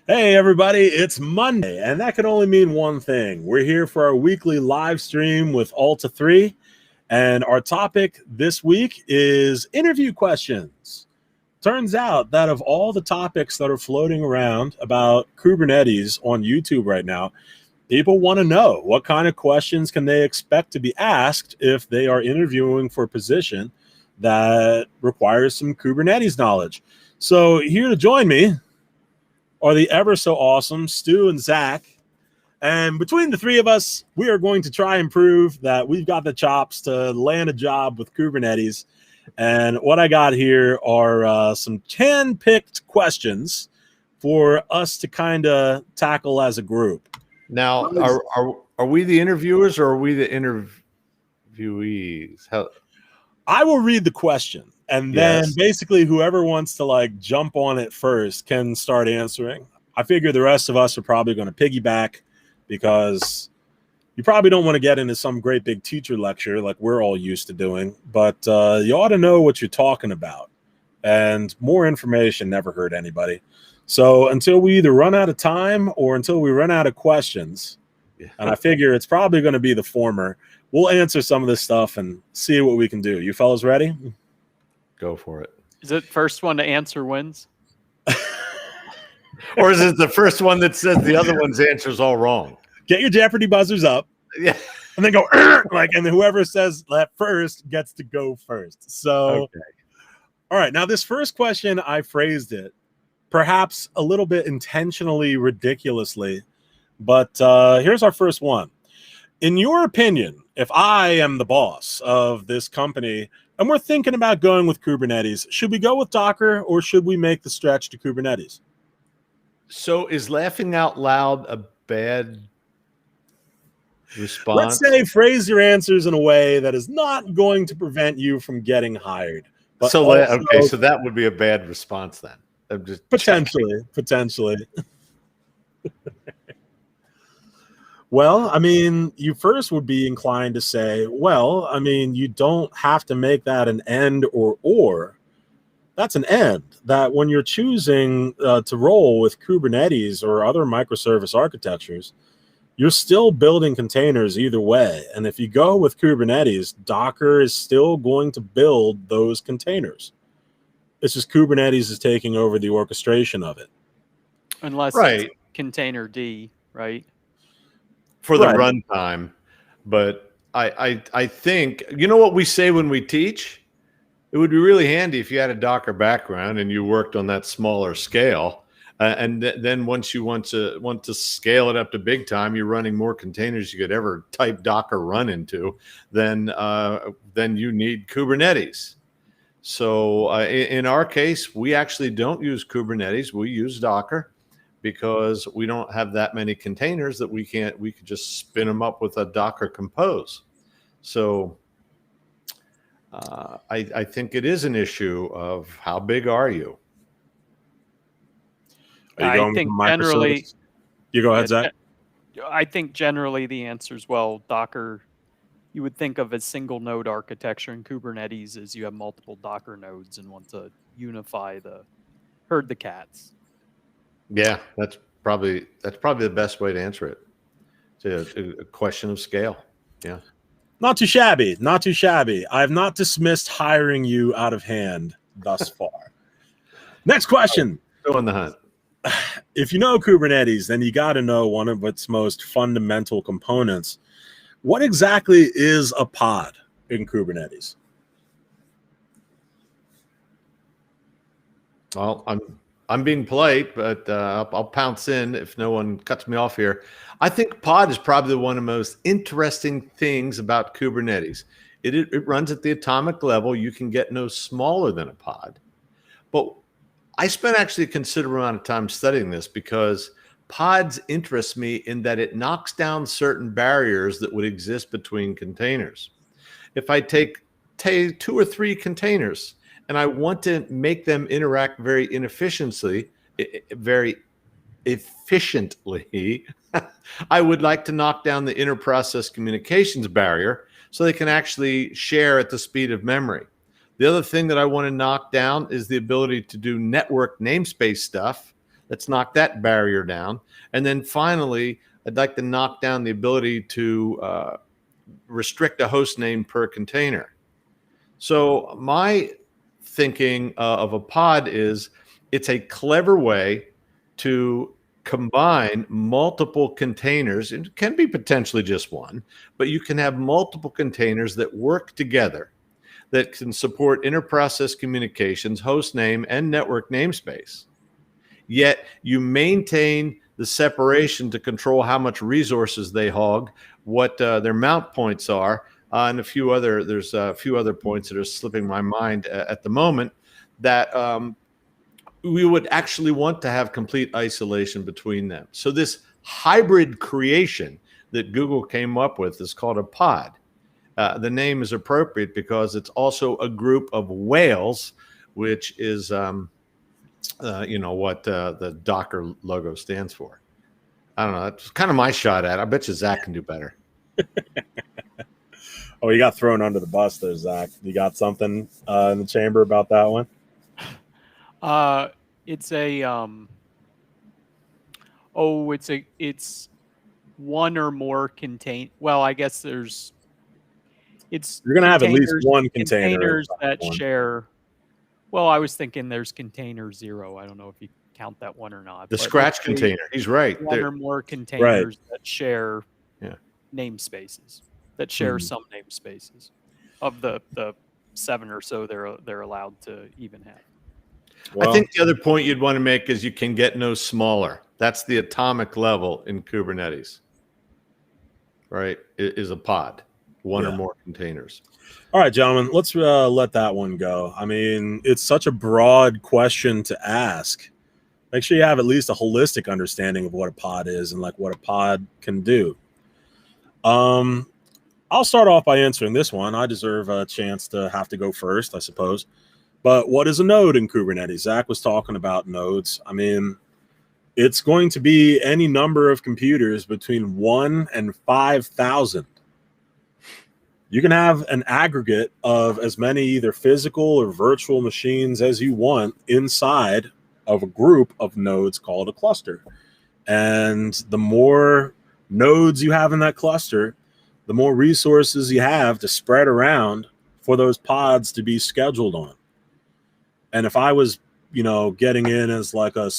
Hey, everybody, it's Monday, and that can only mean one thing. We're here for our weekly live stream with Alta3, and our topic this week is interview questions. Turns out that of all the topics that are floating around about Kubernetes on YouTube right now, people want to know what kind of questions can they expect to be asked if they are interviewing for a position that requires some Kubernetes knowledge. So here to join me are the ever so awesome Stu and Zach. And between the three of us, we are going to try and prove that we've got the chops to land a job with Kubernetes. And what I got here are some hand-picked questions for us to kind of tackle as a group. Now, are we the interviewers or are we the interviewees? I will read the question, and then basically whoever wants to jump on it first can start answering. I figure the rest of us are probably going to piggyback because you probably don't want to get into some great big teacher lecture like we're all used to doing, but you ought to know what you're talking about, and more information never hurt anybody. So until we either run out of time or until we run out of questions, and I figure it's probably going to be the former, we'll answer some of this stuff and see what we can do. You fellas ready? Go for it. Is it first one to answer wins? Or is it the first one that says the other one's answer's all wrong? Get your Jeopardy buzzers up. Yeah. And then go, and then whoever says that first gets to go first. So, okay. All right. Now, this first question, I phrased it perhaps a little bit intentionally ridiculously, but here's our first one. In your opinion, if I am the boss of this company and we're thinking about going with Kubernetes, should we go with Docker or should we make the stretch to Kubernetes? So is laughing out loud a bad response? Let's say phrase your answers in a way that is not going to prevent you from getting hired. But so also, okay, so that would be a bad response then. I'm just potentially. Well, I mean, you first would be inclined to say, well, I mean, you don't have to make that an end or. That's an end. That when you're choosing to roll with Kubernetes or other microservice architectures, you're still building containers either way. And if you go with Kubernetes, Docker is still going to build those containers. It's just Kubernetes is taking over the orchestration of it. Unless it's container D, right? For the runtime. But I think, you know what we say when we teach? It would be really handy if you had a Docker background and you worked on that smaller scale. And then once you want to scale it up to big time, you're running more containers you could ever type Docker run into, then you need Kubernetes. So in our case, we actually don't use Kubernetes. We use Docker because we don't have that many containers that we could just spin them up with a Docker compose. So I think it is an issue of how big are you? I think generally, you go ahead, Zach. I think generally the answer is, well, Docker, you would think of a single node architecture, in Kubernetes as you have multiple Docker nodes and want to unify herd the cats. Yeah, that's probably the best way to answer it. It's a question of scale. Yeah. Not too shabby. Not too shabby. I have not dismissed hiring you out of hand thus far. Next question. Go on the hunt. If you know Kubernetes, then you got to know one of its most fundamental components. What exactly is a pod in Kubernetes? Well, I'm being polite, but I'll pounce in if no one cuts me off here. I think pod is probably one of the most interesting things about Kubernetes. It runs at the atomic level. You can get no smaller than a pod. But I spent actually a considerable amount of time studying this because pods interest me in that it knocks down certain barriers that would exist between containers. If I take 2 or 3 containers and I want to make them interact very inefficiently, I would like to knock down the inter-process communications barrier so they can actually share at the speed of memory. The other thing that I want to knock down is the ability to do network namespace stuff Let's knock that barrier down. And then finally, I'd like to knock down the ability to restrict a host name per container. So my thinking of a pod is it's a clever way to combine multiple containers. It can be potentially just one, but you can have multiple containers that work together that can support inter-process communications, host name, and network namespace. Yet you maintain the separation to control how much resources they hog, what their mount points are, and there's a few other points that are slipping my mind at the moment that we would actually want to have complete isolation between them. So this hybrid creation that Google came up with is called a pod. The name is appropriate because it's also a group of whales, which is what the Docker logo stands for. I don't know. That's kind of my shot at it. I bet you Zach can do better. Oh, you got thrown under the bus there, Zach. You got something in the chamber about that one? It's a it's one or more well, I guess you're gonna have at least one containers that share. Well, I was thinking there's container 0. I don't know if you count that one or not. The scratch container. He's right. One or more containers that share namespaces, that share some namespaces of the 7 or so they're allowed to even have. Well, I think the other point you'd want to make is you can get no smaller. That's the atomic level in Kubernetes, right? It is a pod, one or more containers. All right, gentlemen, let's let that one go. I mean, it's such a broad question to ask. Make sure you have at least a holistic understanding of what a pod is and like what a pod can do. I'll start off by answering this one. I deserve a chance to have to go first, I suppose. But what is a node in Kubernetes? Zach was talking about nodes. I mean, it's going to be any number of computers between 1 and 5,000. You can have an aggregate of as many either physical or virtual machines as you want inside of a group of nodes called a cluster. And the more nodes you have in that cluster, the more resources you have to spread around for those pods to be scheduled on. And if I was, getting in as like a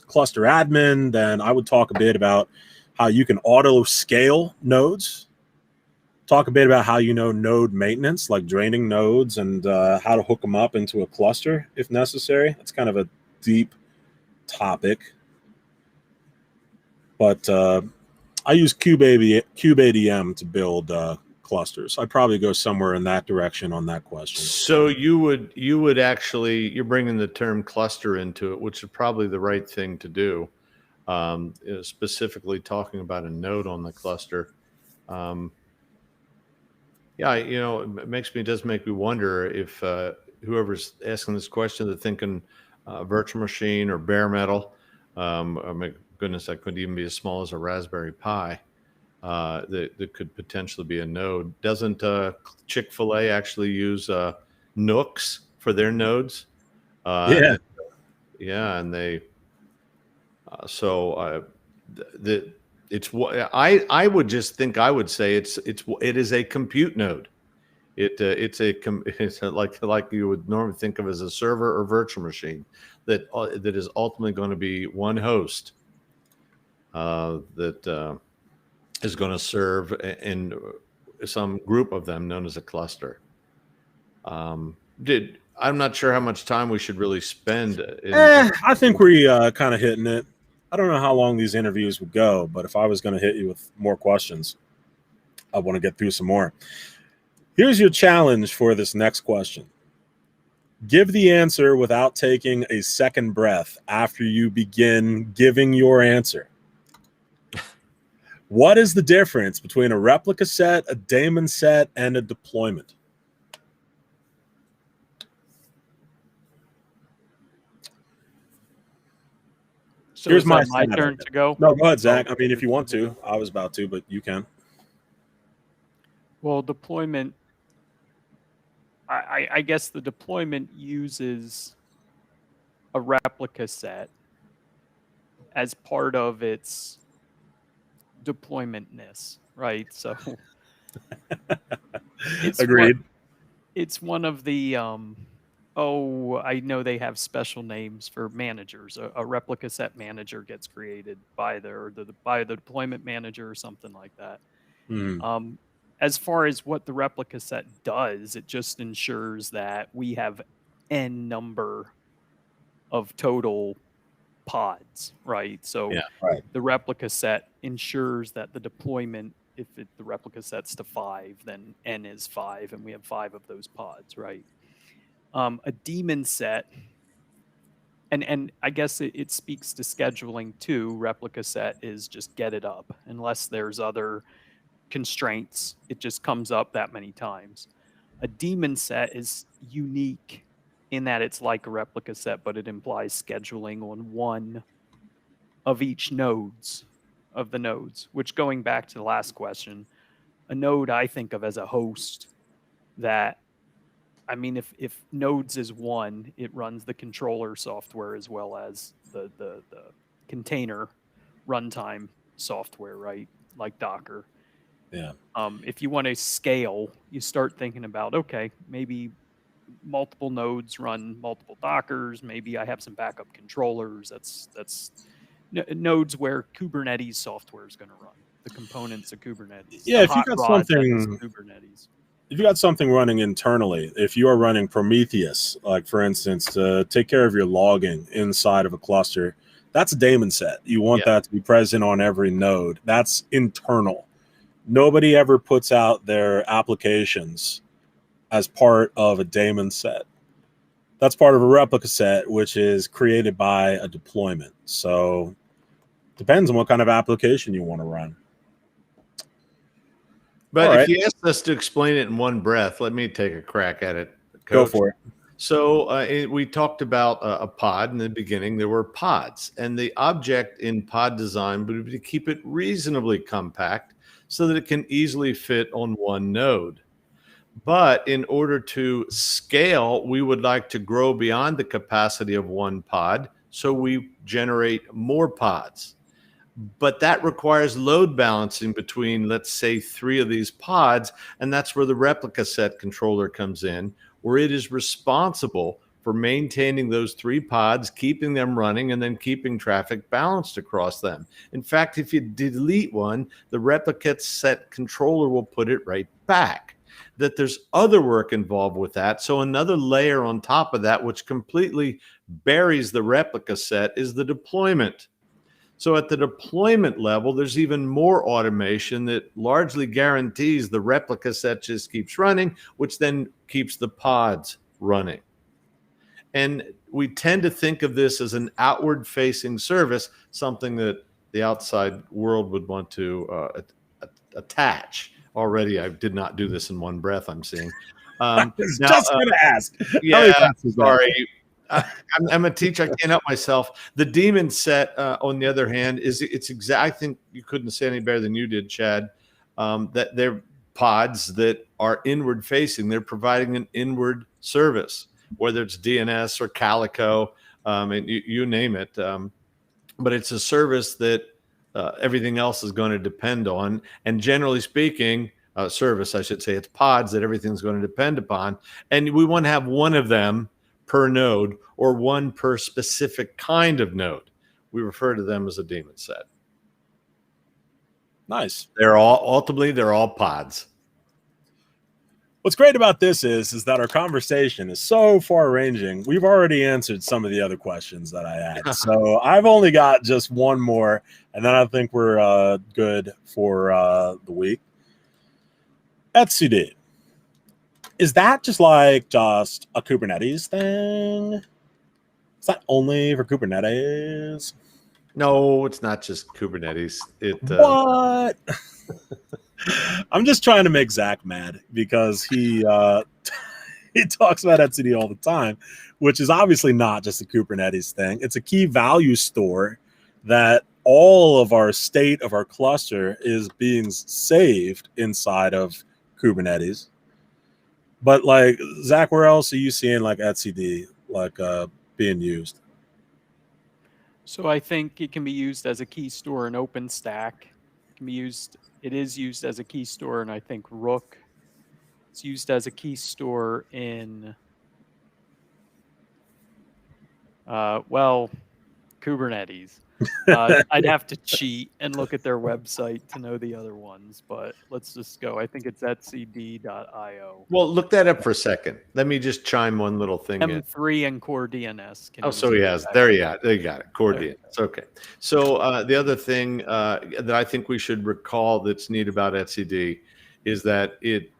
cluster admin, then I would talk a bit about how you can auto scale nodes. Talk a bit about how node maintenance, like draining nodes and how to hook them up into a cluster if necessary. It's kind of a deep topic. But I use kubeadm to build clusters. I'd probably go somewhere in that direction on that question. So you would actually, you're bringing the term cluster into it, which is probably the right thing to do. Specifically talking about a node on the cluster. It does make me wonder if whoever's asking this question, they're thinking virtual machine or bare metal. Oh my goodness, that could even be as small as a Raspberry Pi. That could potentially be a node. Doesn't Chick-fil-A actually use Nooks for their nodes? And they it's what I would just think. I would say it is a compute node. It's like you would normally think of as a server or virtual machine that is ultimately going to be one host that is going to serve in some group of them known as a cluster. I'm not sure how much time we should really spend. I think we're kind of hitting it. I don't know how long these interviews would go, but if I was going to hit you with more questions, I want to get through some more. Here's your challenge for this next question. Give the answer without taking a second breath after you begin giving your answer. What is the difference between a replica set, a daemon set, and a deployment? So here's my turn to go. No, go ahead, Zach. I mean, if you want to. I was about to, but you can. Well, deployment, I guess the deployment uses a replica set as part of its deploymentness, right? So Agreed. It's one of the I know they have special names for managers. A replica set manager gets created by by the deployment manager or something like that. Mm. As far as what the replica set does, it just ensures that we have n number of total pods, right? So Yeah. Right. the replica set ensures that the deployment, the replica set's to 5, then n is 5, and we have 5 of those pods, right? A daemon set, and I guess it speaks to scheduling too. Replica set is just get it up, unless there's other constraints. It just comes up that many times. A daemon set is unique in that it's like a replica set, but it implies scheduling on one of each of the nodes, which, going back to the last question, a node I think of as a host that, I mean, if nodes is one, it runs the controller software as well as the container runtime software, right? Like Docker. Yeah. If you want to scale, you start thinking about, okay, maybe multiple nodes run multiple Dockers. Maybe I have some backup controllers. That's nodes where Kubernetes software is going to run, the components of Kubernetes, Yeah. the If you hot got rod that is something, Kubernetes. if you got something running internally, if you are running Prometheus, like for instance, to take care of your logging inside of a cluster, that's a daemon set. You want that to be present on every node. That's internal. Nobody ever puts out their applications as part of a daemon set. That's part of a replica set, which is created by a deployment. So depends on what kind of application you want to run. But if you asked us to explain it in one breath, let me take a crack at it, Coach. Go for it. So we talked about a pod in the beginning. There were pods, and the object in pod design would be to keep it reasonably compact so that it can easily fit on one node. But in order to scale, we would like to grow beyond the capacity of one pod, so we generate more pods. But that requires load balancing between, let's say, 3 of these pods, and that's where the replica set controller comes in, where it is responsible for maintaining those 3 pods, keeping them running, and then keeping traffic balanced across them. In fact, if you delete one, the replica set controller will put it right back. That there's other work involved with that. So another layer on top of that, which completely buries the replica set, is the deployment. So at the deployment level, there's even more automation that largely guarantees the replica set just keeps running, which then keeps the pods running. And we tend to think of this as an outward-facing service, something that the outside world would want to attach. Already, I did not do this in one breath, I'm seeing. Just going to ask. Yeah, sorry. I'm a teacher. I can't help myself. The daemon set, on the other hand, it's exact. I think you couldn't say any better than you did, Chad. That they're pods that are inward facing. They're providing an inward service, whether it's DNS or Calico, and you name it. But it's a service that everything else is going to depend on. And generally speaking, service, I should say, it's pods that everything's going to depend upon. And we want to have one of them per node, or one per specific kind of node. We refer to them as a daemon set. Nice. They're all pods. What's great about this is that our conversation is so far-ranging. We've already answered some of the other questions that I had. So I've only got just one more, and then I think we're good for the week. etcd. Is that just a Kubernetes thing? Is that only for Kubernetes? No, it's not just Kubernetes. What? I'm just trying to make Zach mad because he talks about etcd all the time, which is obviously not just a Kubernetes thing. It's a key value store that all of our state of our cluster is being saved inside of Kubernetes. But Zach, where else are you seeing etcd being used? So I think it can be used as a key store in OpenStack. It is used as a key store in, I think, Rook. It's used as a key store in, Kubernetes. I'd have to cheat and look at their website to know the other ones, but let's just go. I think it's etcd.io. Well, look that up for a second. Let me just chime one little thing in. M3 and Core DNS. So he has. There you got it. Core DNS. Okay. So the other thing that I think we should recall that's neat about etcd is that it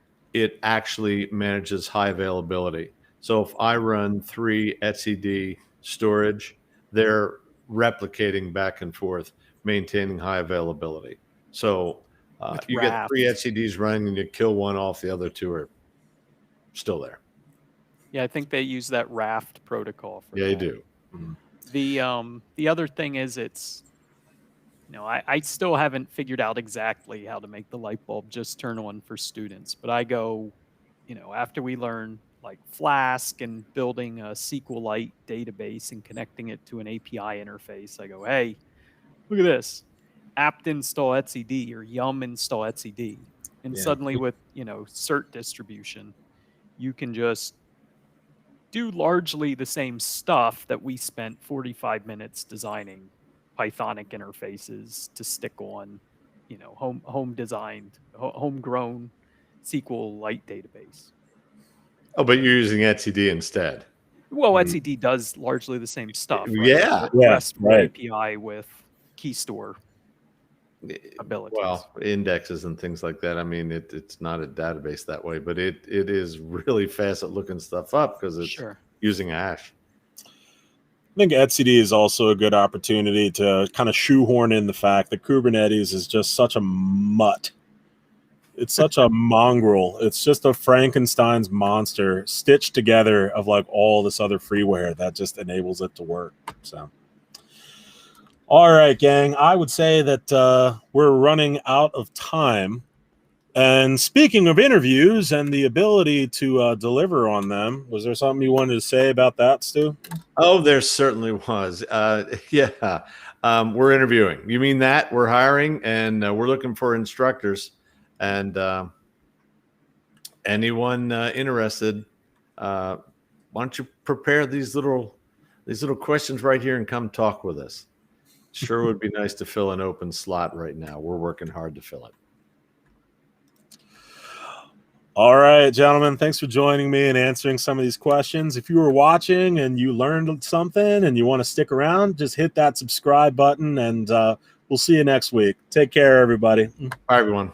actually manages high availability. So if I run 3 etcd storage, they're replicating back and forth, maintaining high availability. So you get 3 etcds running and you kill one off, the other 2 are still there. Yeah, I think they use that Raft protocol for that. you do. Mm-hmm. The other thing is I still haven't figured out exactly how to make the light bulb just turn on for students, but I go, after we learn like Flask and building a SQLite database and connecting it to an API interface, I go, hey, look at this, apt install etcd or yum install etcd. And suddenly with, cert distribution, you can just do largely the same stuff that we spent 45 minutes designing Pythonic interfaces to stick on, homegrown SQLite database. Oh, but you're using etcd instead. Well, etcd does largely the same stuff. Right? Yeah. RESTful API with key store abilities. Well, indexes and things like that. I mean, it's not a database that way, but it is really fast at looking stuff up because it's using hash. I think etcd is also a good opportunity to kind of shoehorn in the fact that Kubernetes is just such a mutt. It's such a mongrel. It's just a Frankenstein's monster stitched together of like all this other freeware that just enables it to work. So, all right, gang, I would say that we're running out of time. And speaking of interviews and the ability to deliver on them, was there something you wanted to say about that, Stu? Oh, there certainly was. We're interviewing. You mean that? We're hiring and we're looking for instructors. And anyone interested, why don't you prepare these little questions right here and come talk with us? Sure would be nice to fill an open slot right now. We're working hard to fill it. All right, gentlemen, thanks for joining me and answering some of these questions. If you were watching and you learned something and you want to stick around, just hit that subscribe button and we'll see you next week. Take care, everybody. Bye, everyone.